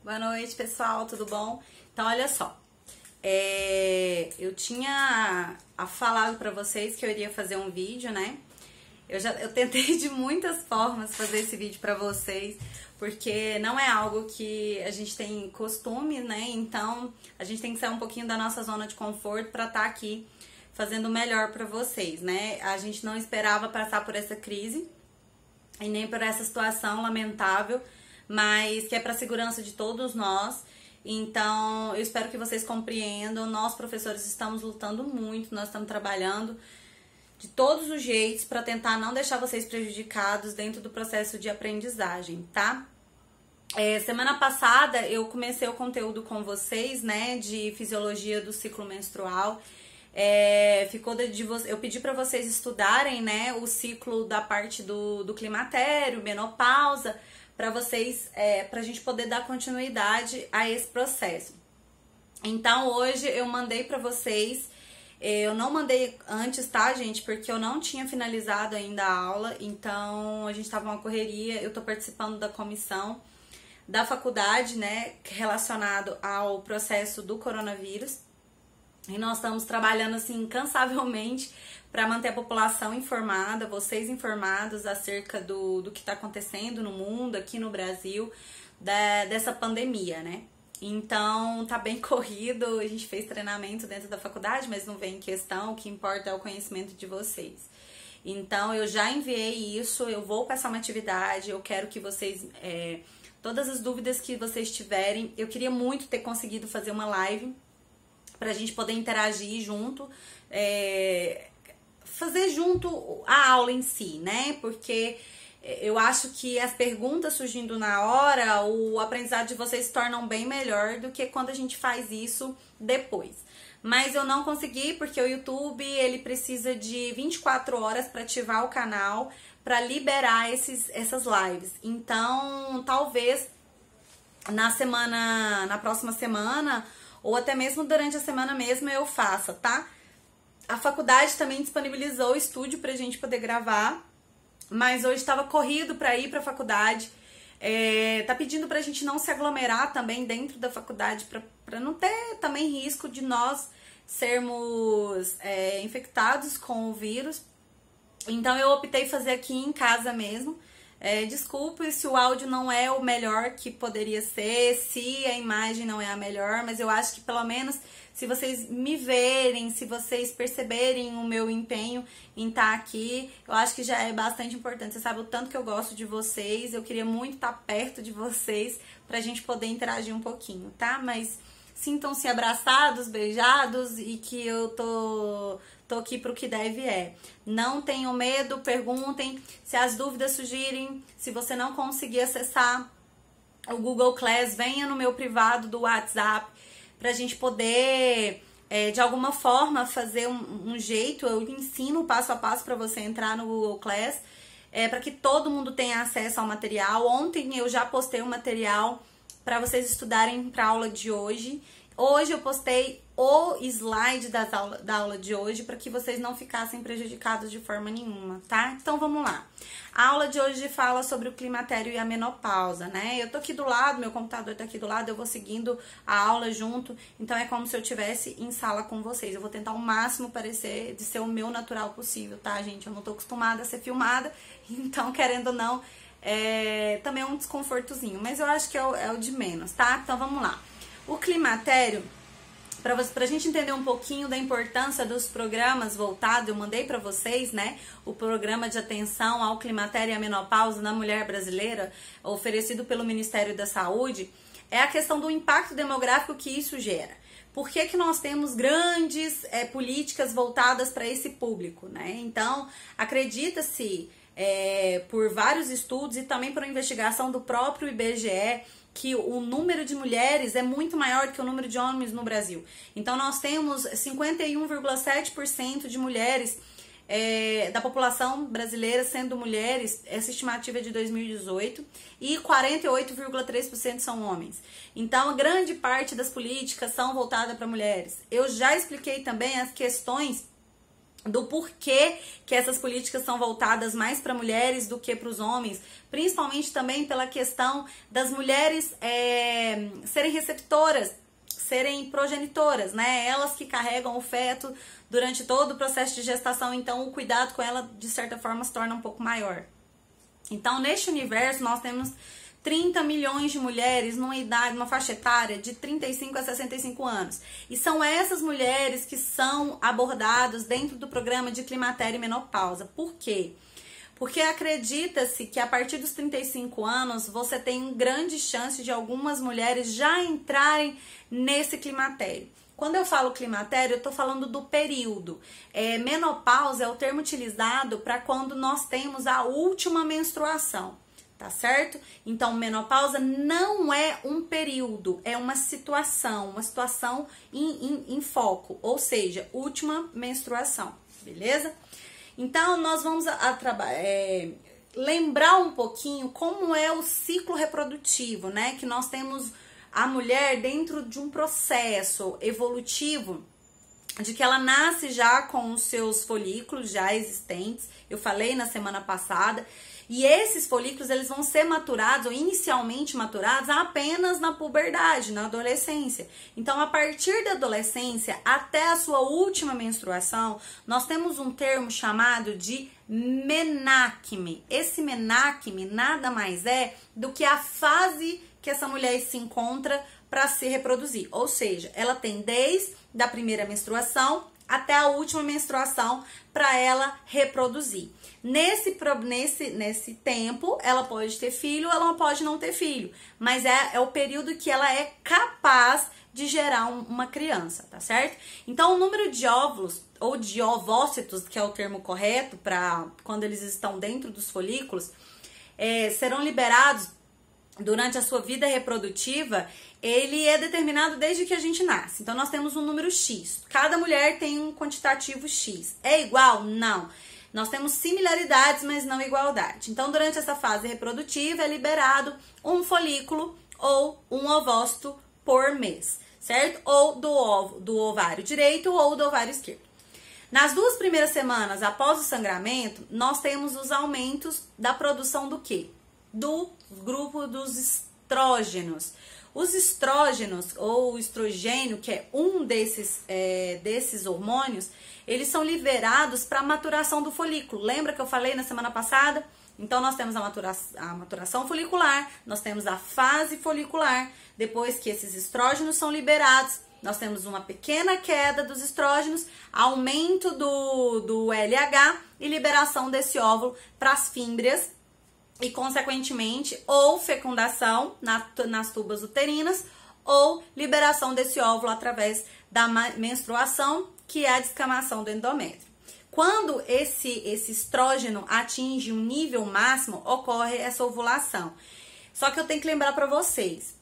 Boa noite, pessoal, tudo bom? Então, olha só, eu tinha falado pra vocês que eu iria fazer um vídeo, né? Eu tentei de muitas formas fazer esse vídeo pra vocês, porque não é algo que a gente tem costume, né? Então, a gente tem que sair um pouquinho da nossa zona de conforto pra estar aqui fazendo o melhor pra vocês, né? A gente não esperava passar por essa crise e nem por essa situação lamentável, mas que é para a segurança de todos nós. Então, eu espero que vocês compreendam. Nós, professores, estamos lutando muito, nós estamos trabalhando de todos os jeitos para tentar não deixar vocês prejudicados dentro do processo de aprendizagem, tá? Semana passada eu comecei o conteúdo com vocês, né, de fisiologia do ciclo menstrual. Eu pedi para vocês estudarem, né, o ciclo da parte do climatério, menopausa, para vocês, pra gente poder dar continuidade a esse processo. Então, hoje eu mandei pra vocês, eu não mandei antes, tá, gente? Porque eu não tinha finalizado ainda a aula, então a gente tava uma correria, eu tô participando da comissão da faculdade, né, relacionado ao processo do coronavírus. E nós estamos trabalhando, assim, incansavelmente para manter a população informada, vocês informados acerca do que está acontecendo no mundo, aqui no Brasil, dessa pandemia, né? Então, tá bem corrido, a gente fez treinamento dentro da faculdade, mas não vem em questão, o que importa é o conhecimento de vocês. Então, eu já enviei isso, eu vou passar uma atividade, eu quero que vocês, todas as dúvidas que vocês tiverem, eu queria muito ter conseguido fazer uma live pra gente poder interagir junto, fazer junto a aula em si, né? Porque eu acho que as perguntas surgindo na hora, o aprendizado de vocês se tornam bem melhor do que quando a gente faz isso depois. Mas eu não consegui porque o YouTube, ele precisa de 24 horas para ativar o canal, para liberar essas lives. Então, talvez na próxima semana, ou até mesmo durante a semana mesmo eu faça, tá? A faculdade também disponibilizou o estúdio pra gente poder gravar, mas hoje estava corrido pra ir pra faculdade. Tá pedindo pra gente não se aglomerar também dentro da faculdade, pra não ter também risco de nós sermos infectados com o vírus. Então eu optei fazer aqui em casa mesmo. Desculpe se o áudio não é o melhor que poderia ser, se a imagem não é a melhor, mas eu acho que pelo menos se vocês me verem, se vocês perceberem o meu empenho em estar aqui, eu acho que já é bastante importante. Você sabe o tanto que eu gosto de vocês, eu queria muito estar perto de vocês pra gente poder interagir um pouquinho, tá? Mas sintam-se abraçados, beijados e que eu tô aqui pro que deve Não tenham medo, perguntem. Se as dúvidas surgirem, se você não conseguir acessar o Google Class, venha no meu privado do WhatsApp pra gente poder, de alguma forma, fazer um jeito. Eu ensino passo a passo pra você entrar no Google Class, para que todo mundo tenha acesso ao material. Ontem eu já postei o material para vocês estudarem para a aula de hoje. Hoje eu postei o slide da aula de hoje para que vocês não ficassem prejudicados de forma nenhuma, tá? Então vamos lá. A aula de hoje fala sobre o climatério e a menopausa, né? Eu tô aqui do lado, meu computador tá aqui do lado, eu vou seguindo a aula junto, então é como se eu estivesse em sala com vocês. Eu vou tentar ao máximo parecer de ser o meu natural possível, tá, gente? Eu não tô acostumada a ser filmada, então querendo ou não, também é um desconfortozinho, mas eu acho que é o de menos, tá? Então vamos lá. O climatério, pra gente entender um pouquinho da importância dos programas voltados, eu mandei pra vocês, né, o programa de atenção ao climatério e à menopausa na mulher brasileira, oferecido pelo Ministério da Saúde, é a questão do impacto demográfico que isso gera. Por que nós temos grandes políticas voltadas para esse público, né? Então, acredita-se, por vários estudos e também por uma investigação do próprio IBGE, que o número de mulheres é muito maior do que o número de homens no Brasil. Então, nós temos 51,7% de mulheres da população brasileira sendo mulheres, essa estimativa é de 2018, e 48,3% são homens. Então, a grande parte das políticas são voltadas para mulheres. Eu já expliquei também as questões do porquê que essas políticas são voltadas mais para mulheres do que para os homens, principalmente também pela questão das mulheres serem receptoras, serem progenitoras, né? Elas que carregam o feto durante todo o processo de gestação, então o cuidado com ela, de certa forma, se torna um pouco maior. Então, neste universo, nós temos 30 milhões de mulheres numa faixa etária de 35 a 65 anos. E são essas mulheres que são abordadas dentro do programa de climatério e menopausa. Por quê? Porque acredita-se que a partir dos 35 anos você tem grande chance de algumas mulheres já entrarem nesse climatério. Quando eu falo climatério, eu estou falando do período. Menopausa é o termo utilizado para quando nós temos a última menstruação. Tá certo? Então, menopausa não é um período, é uma situação em foco, ou seja, última menstruação, beleza? Então, nós vamos lembrar um pouquinho como é o ciclo reprodutivo, né? Que nós temos a mulher dentro de um processo evolutivo, de que ela nasce já com os seus folículos já existentes, eu falei na semana passada, e esses folículos eles vão ser maturados, ou inicialmente maturados, apenas na puberdade, na adolescência. Então, a partir da adolescência até a sua última menstruação, nós temos um termo chamado de menacme. Esse menacme nada mais é do que a fase que essa mulher se encontra para se reproduzir. Ou seja, ela tem desde a primeira menstruação até a última menstruação para ela reproduzir. Nesse tempo, ela pode ter filho, ela pode não ter filho, mas é o período que ela é capaz de gerar uma criança, tá certo? Então, o número de óvulos, ou de ovócitos, que é o termo correto para quando eles estão dentro dos folículos, serão liberados durante a sua vida reprodutiva, ele é determinado desde que a gente nasce. Então, nós temos um número X. Cada mulher tem um quantitativo X. É igual? Não. Nós temos similaridades, mas não igualdade. Então, durante essa fase reprodutiva, é liberado um folículo ou um ovócito por mês, certo? Ou do ovário direito ou do ovário esquerdo. Nas 2 primeiras semanas após o sangramento, nós temos os aumentos da produção do quê? Do grupo dos estrógenos. Os estrógenos, ou o estrogênio, que é um desses hormônios, eles são liberados para a maturação do folículo. Lembra que eu falei na semana passada? Então, nós temos a maturação folicular, nós temos a fase folicular. Depois que esses estrógenos são liberados, nós temos uma pequena queda dos estrógenos, aumento do LH e liberação desse óvulo para as fímbrias e, consequentemente, ou fecundação nas tubas uterinas ou liberação desse óvulo através da menstruação, que é a descamação do endométrio. Quando esse estrógeno atinge um nível máximo, ocorre essa ovulação. Só que eu tenho que lembrar para vocês,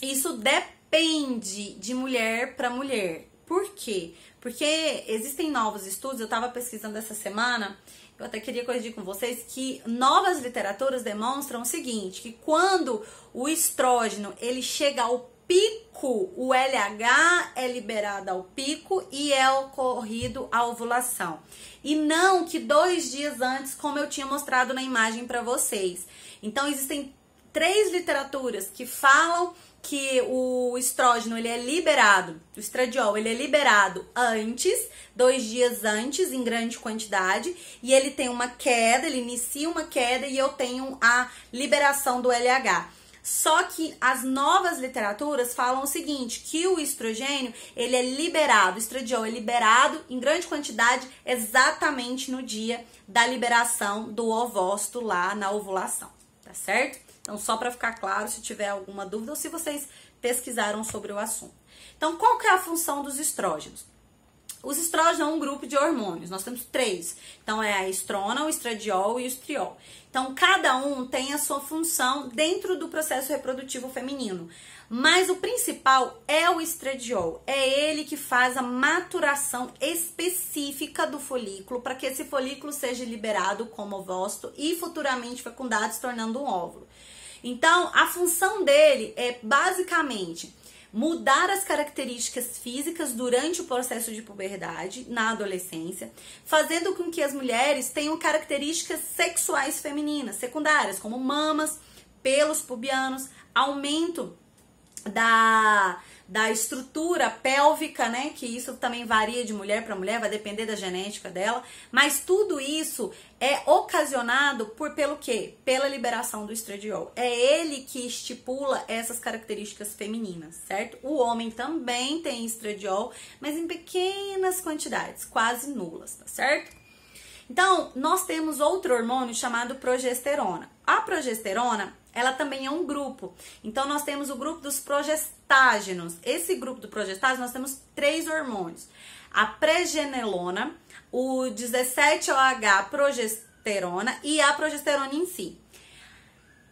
isso depende de mulher para mulher. Por quê? Porque existem novos estudos, eu estava pesquisando essa semana, eu até queria corrigir com vocês, que novas literaturas demonstram o seguinte, que quando o estrógeno ele chega ao pico, o LH é liberado ao pico e é ocorrido a ovulação. E não que 2 dias antes, como eu tinha mostrado na imagem para vocês. Então, existem 3 literaturas que falam que o estrógeno ele é liberado, o estradiol ele é liberado antes, 2 dias antes, em grande quantidade, e ele tem uma queda, ele inicia uma queda e eu tenho a liberação do LH. Só que as novas literaturas falam o seguinte, que o estrogênio, ele é liberado, o estradiol é liberado em grande quantidade exatamente no dia da liberação do ovócito lá na ovulação, tá certo? Então, só para ficar claro, se tiver alguma dúvida ou se vocês pesquisaram sobre o assunto. Então, qual que é a função dos estrógenos? Os estrógenos é um grupo de hormônios, nós temos 3. Então, é a estrona, o estradiol e o estriol. Então, cada um tem a sua função dentro do processo reprodutivo feminino. Mas o principal é o estradiol. É ele que faz a maturação específica do folículo para que esse folículo seja liberado como ovócito e futuramente fecundado, se tornando um óvulo. Então, a função dele é basicamente mudar as características físicas durante o processo de puberdade, na adolescência, fazendo com que as mulheres tenham características sexuais femininas, secundárias, como mamas, pelos pubianos, aumento da estrutura pélvica, né? Que isso também varia de mulher para mulher, vai depender da genética dela. Mas tudo isso é ocasionado pelo quê? Pela liberação do estradiol. É ele que estipula essas características femininas, certo? O homem também tem estradiol, mas em pequenas quantidades, quase nulas, tá certo? Então, nós temos outro hormônio chamado progesterona. A progesterona, ela também é um grupo. Então, nós temos o grupo dos progestágenos. Esse grupo do progestágeno, nós temos 3 hormônios. A pregenelona, o 17-OH progesterona e a progesterona em si.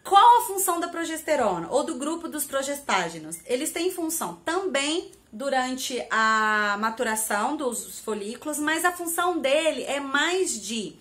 Qual a função da progesterona ou do grupo dos progestágenos? Eles têm função também durante a maturação dos folículos, mas a função dele é mais de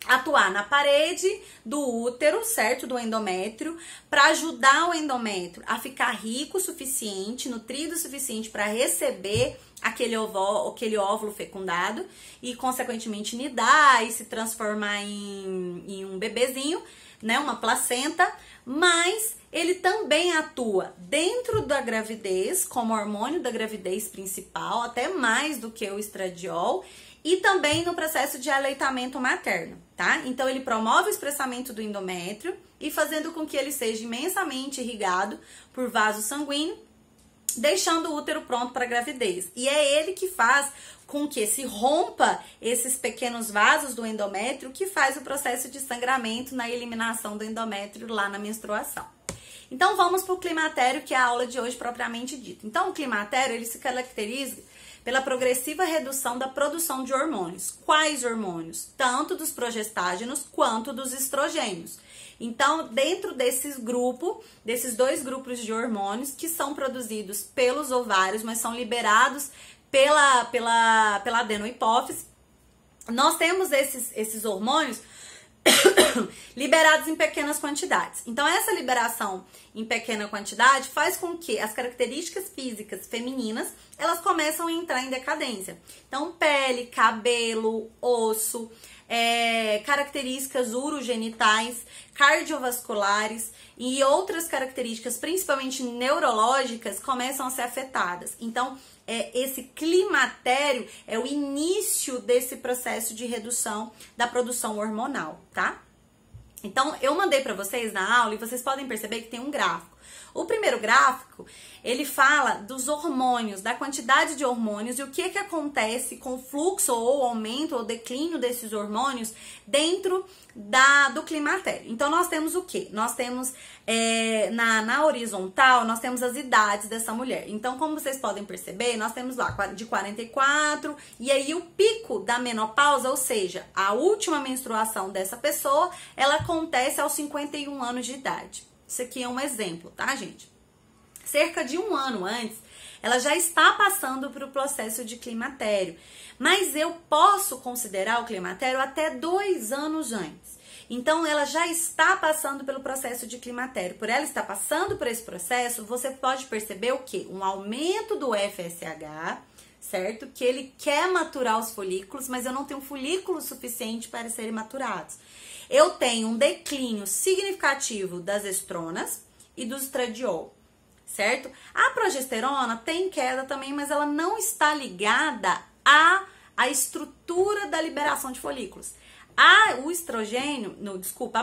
atuar na parede do útero, certo? Do endométrio, para ajudar o endométrio a ficar rico o suficiente, nutrido o suficiente para receber aquele óvulo fecundado e, consequentemente, nidar e se transformar em um bebezinho, né? Uma placenta, mas ele também atua dentro da gravidez, como hormônio da gravidez principal, até mais do que o estradiol, e também no processo de aleitamento materno, tá? Então, ele promove o espessamento do endométrio e fazendo com que ele seja imensamente irrigado por vaso sanguíneo, deixando o útero pronto para a gravidez. E é ele que faz com que se rompa esses pequenos vasos do endométrio, que faz o processo de sangramento na eliminação do endométrio lá na menstruação. Então, vamos para o climatério, que é a aula de hoje propriamente dita. Então, o climatério, ele se caracteriza pela progressiva redução da produção de hormônios. Quais hormônios? Tanto dos progestágenos quanto dos estrogênios. Então, dentro desses 2 grupos de hormônios que são produzidos pelos ovários, mas são liberados pela adenohipófise, nós temos esses hormônios liberados em pequenas quantidades. Então, essa liberação em pequena quantidade faz com que as características físicas femininas, elas começam a entrar em decadência. Então, pele, cabelo, osso, características urogenitais, cardiovasculares e outras características, principalmente neurológicas, começam a ser afetadas. Então, esse climatério é o início desse processo de redução da produção hormonal, tá? Então, eu mandei para vocês na aula e vocês podem perceber que tem um gráfico. O primeiro gráfico, ele fala dos hormônios, da quantidade de hormônios e o que acontece com o fluxo ou aumento ou declínio desses hormônios dentro do climatério. Então, nós temos o quê? Nós temos, na horizontal, nós temos as idades dessa mulher. Então, como vocês podem perceber, nós temos lá de 44, e aí o pico da menopausa, ou seja, a última menstruação dessa pessoa, ela acontece aos 51 anos de idade. Isso aqui é um exemplo, tá, gente? Cerca de 1 ano antes, ela já está passando por o processo de climatério. Mas eu posso considerar o climatério até 2 anos antes. Então, ela já está passando pelo processo de climatério. Por ela estar passando por esse processo, você pode perceber o quê? Um aumento do FSH, certo? Que ele quer maturar os folículos, mas eu não tenho folículo suficiente para serem maturados. Eu tenho um declínio significativo das estronas e do estradiol, certo? A progesterona tem queda também, mas ela não está ligada à estrutura da liberação de folículos. A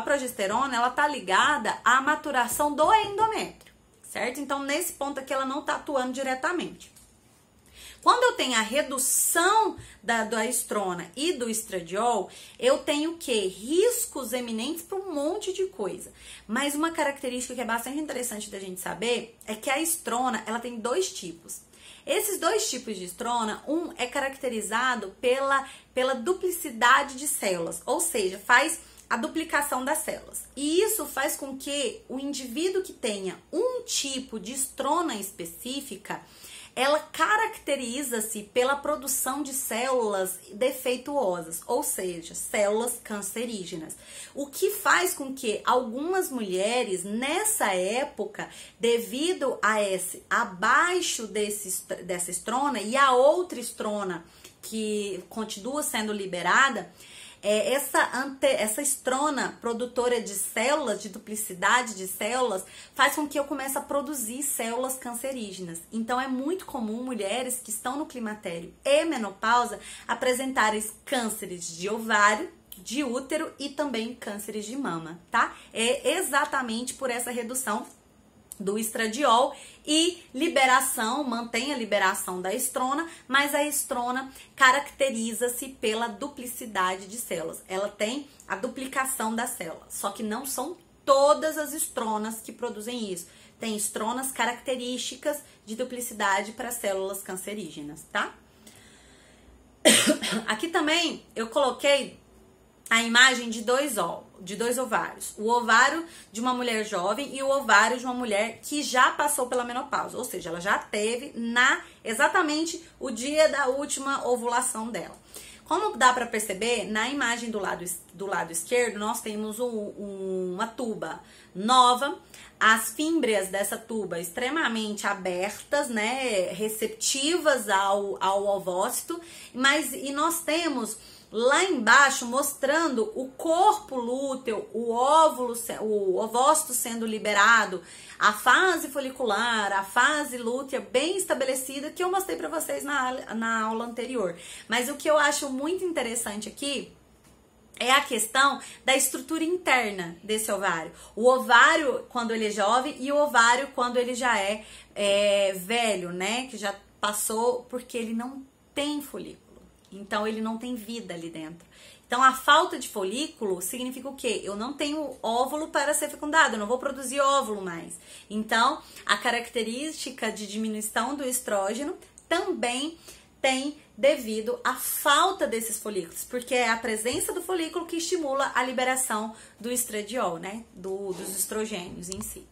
progesterona, ela tá ligada à maturação do endométrio, certo? Então, nesse ponto aqui, ela não tá atuando diretamente. Quando eu tenho a redução da estrona e do estradiol, eu tenho o quê? Riscos eminentes para um monte de coisa. Mas uma característica que é bastante interessante da gente saber é que a estrona, ela tem 2 tipos. Esses 2 tipos de estrona, um é caracterizado pela duplicidade de células, ou seja, faz a duplicação das células. E isso faz com que o indivíduo que tenha um tipo de estrona específica, ela caracteriza-se pela produção de células defeituosas, ou seja, células cancerígenas. O que faz com que algumas mulheres, nessa época, devido a esse abaixo dessa estrona e a outra estrona que continua sendo liberada, essa estrona produtora de células, de duplicidade de células, faz com que eu comece a produzir células cancerígenas. Então é muito comum mulheres que estão no climatério e menopausa apresentarem cânceres de ovário, de útero e também cânceres de mama, tá? É exatamente por essa redução do estradiol e liberação, mantém a liberação da estrona, mas a estrona caracteriza-se pela duplicidade de células. Ela tem a duplicação das células, só que não são todas as estronas que produzem isso. Tem estronas características de duplicidade para células cancerígenas, tá? Aqui também eu coloquei a imagem de dois ovários. O ovário de uma mulher jovem e o ovário de uma mulher que já passou pela menopausa. Ou seja, ela já teve exatamente o dia da última ovulação dela. Como dá para perceber, na imagem do lado esquerdo, nós temos uma tuba nova, as fímbrias dessa tuba extremamente abertas, né, receptivas ao ovócito, e nós temos lá embaixo mostrando o corpo lúteo, o ovócito sendo liberado, a fase folicular, a fase lútea bem estabelecida, que eu mostrei para vocês na aula anterior. Mas o que eu acho muito interessante aqui é a questão da estrutura interna desse ovário. O ovário quando ele é jovem e o ovário quando ele já é velho, né? Que já passou, porque ele não tem folículo. Então, ele não tem vida ali dentro. Então, a falta de folículo significa o quê? Eu não tenho óvulo para ser fecundado, eu não vou produzir óvulo mais. Então, a característica de diminuição do estrógeno também tem devido à falta desses folículos, porque é a presença do folículo que estimula a liberação do estradiol, né? Dos estrogênios em si.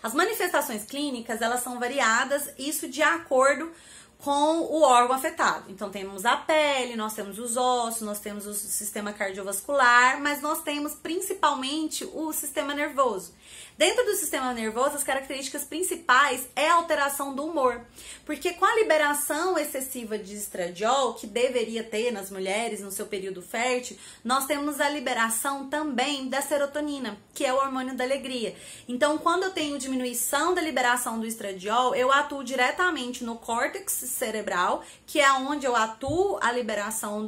As manifestações clínicas, elas são variadas, isso de acordo com o órgão afetado. Então, temos a pele, nós temos os ossos, nós temos o sistema cardiovascular, mas nós temos principalmente o sistema nervoso. Dentro do sistema nervoso, as características principais é a alteração do humor, porque com a liberação excessiva de estradiol, que deveria ter nas mulheres no seu período fértil, nós temos a liberação também da serotonina, que é o hormônio da alegria. Então, quando eu tenho diminuição da liberação do estradiol, eu atuo diretamente no córtex cerebral, que é onde eu atuo a liberação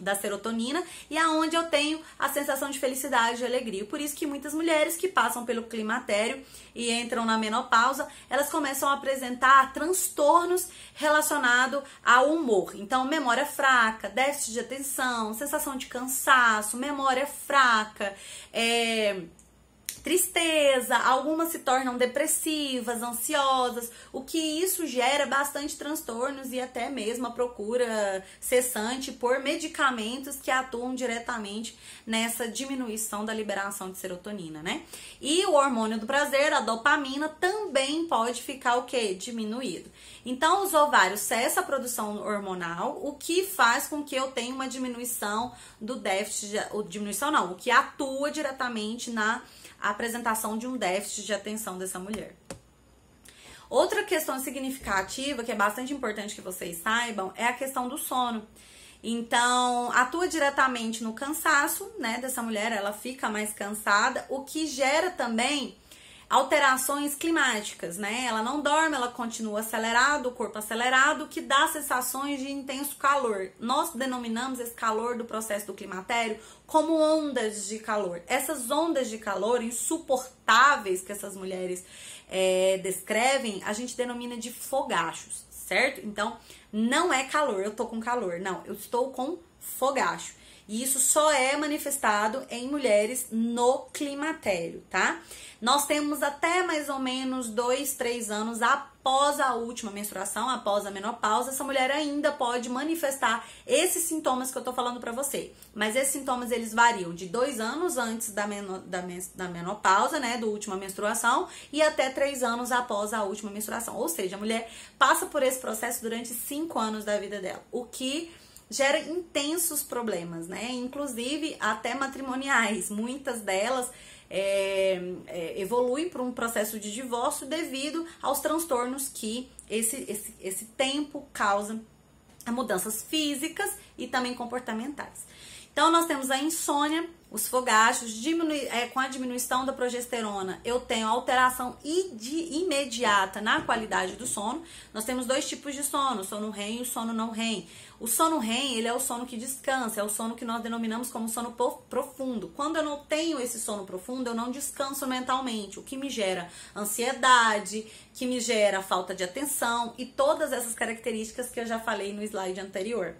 da serotonina e é onde eu tenho a sensação de felicidade e alegria. Por isso que muitas mulheres que passam pelo climatério e entram na menopausa, elas começam a apresentar transtornos relacionados ao humor. Então, memória fraca, déficit de atenção, sensação de cansaço, memória fraca, tristeza, algumas se tornam depressivas, ansiosas, o que isso gera bastante transtornos e até mesmo a procura cessante por medicamentos que atuam diretamente nessa diminuição da liberação de serotonina, né? E o hormônio do prazer, a dopamina, também pode ficar o quê? Diminuído. Então, os ovários cessam a produção hormonal, o que faz com que eu tenha uma diminuição do déficit, o que atua diretamente na apresentação de um déficit de atenção dessa mulher. Outra questão significativa, que é bastante importante que vocês saibam, é a questão do sono. Então, atua diretamente no cansaço, né, dessa mulher, ela fica mais cansada, o que gera também alterações climáticas, né? Ela não dorme, ela continua acelerado, o corpo acelerado, que dá sensações de intenso calor. Nós denominamos esse calor do processo do climatério como ondas de calor. Essas ondas de calor insuportáveis que essas mulheres descrevem, a gente denomina de fogachos, certo? Então, não é calor, eu tô com calor, não, eu estou com fogacho. E isso só é manifestado em mulheres no climatério, tá? Nós temos até mais ou menos 2, 3 anos após a última menstruação, após a menopausa, essa mulher ainda pode manifestar esses sintomas que eu tô falando pra você. Mas esses sintomas, eles variam de 2 anos antes da menopausa, né, da última menstruação, e até 3 anos após a última menstruação. Ou seja, a mulher passa por esse processo durante 5 anos da vida dela, o que gera intensos problemas, né? Inclusive até matrimoniais. Muitas delas evoluem para um processo de divórcio devido aos transtornos que esse tempo causa a mudanças físicas e também comportamentais. Então, nós temos a insônia, os fogachos, com a diminuição da progesterona, eu tenho alteração imediata na qualidade do sono. Nós temos 2 tipos de sono, o sono REM e o sono não REM. O sono REM, ele é o sono que descansa, é o sono que nós denominamos como sono profundo. Quando eu não tenho esse sono profundo, eu não descanso mentalmente, o que me gera ansiedade, que me gera falta de atenção e todas essas características que eu já falei no slide anterior.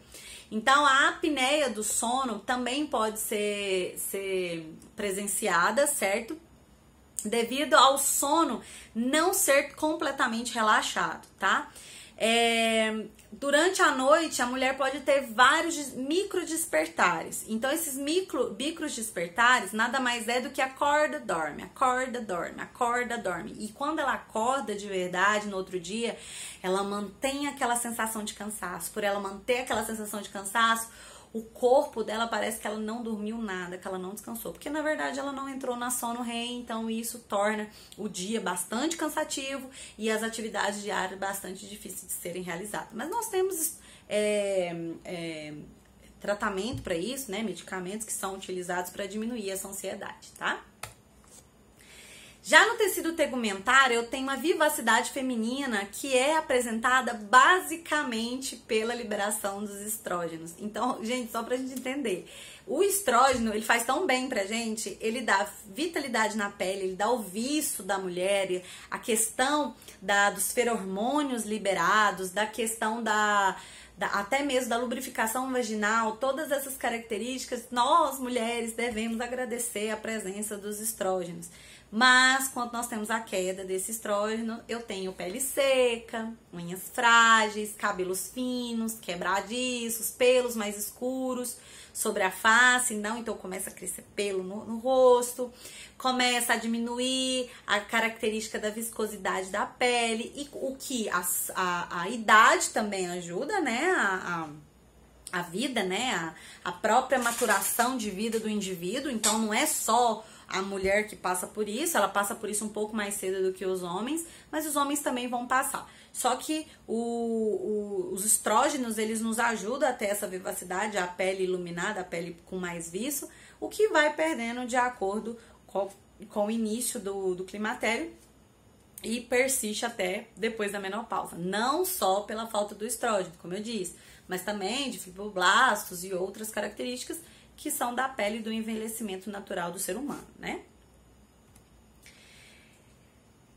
Então, a apneia do sono também pode ser presenciada, certo? Devido ao sono não ser completamente relaxado, tá? Durante a noite, a mulher pode ter vários micro despertares. Então, esses micro despertares nada mais é do que acorda, dorme, acorda, dorme, acorda, dorme. E quando ela acorda de verdade no outro dia, ela mantém aquela sensação de cansaço. Por ela manter aquela sensação de cansaço, o corpo dela parece que ela não dormiu nada, que ela não descansou. Porque, na verdade, ela não entrou na sono REM, então isso torna o dia bastante cansativo e as atividades diárias bastante difíceis de serem realizadas. Mas nós temos tratamento para isso, né? Medicamentos que são utilizados para diminuir essa ansiedade, tá? Já no tecido tegumentar, eu tenho uma vivacidade feminina que é apresentada basicamente pela liberação dos estrógenos. Então, gente, só pra gente entender, o estrógeno, ele faz tão bem pra gente, ele dá vitalidade na pele, ele dá o viço da mulher, a questão dos feromônios liberados, da questão até mesmo da lubrificação vaginal, todas essas características, nós mulheres devemos agradecer a presença dos estrógenos. Mas, quando nós temos a queda desse estrógeno, eu tenho pele seca, unhas frágeis, cabelos finos, quebradiços, pelos mais escuros sobre a face, então começa a crescer pelo no rosto, começa a diminuir a característica da viscosidade da pele, e o que a idade também ajuda, né, a vida, né, a própria maturação de vida do indivíduo. Então não é só a mulher que passa por isso, ela passa por isso um pouco mais cedo do que os homens, mas os homens também vão passar. Só que os estrógenos, eles nos ajudam a ter essa vivacidade, a pele iluminada, a pele com mais viço, o que vai perdendo de acordo com o início do climatério e persiste até depois da menopausa. Não só pela falta do estrógeno, como eu disse, mas também de fibroblastos e outras características que são da pele e do envelhecimento natural do ser humano, né?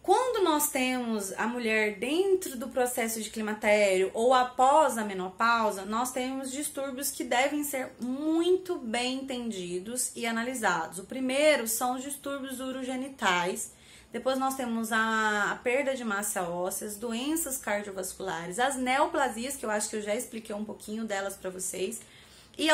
Quando nós temos a mulher dentro do processo de climatério ou após a menopausa, nós temos distúrbios que devem ser muito bem entendidos e analisados. O primeiro são os distúrbios urogenitais, depois nós temos a perda de massa óssea, doenças cardiovasculares, as neoplasias, que eu acho que eu já expliquei um pouquinho delas para vocês, e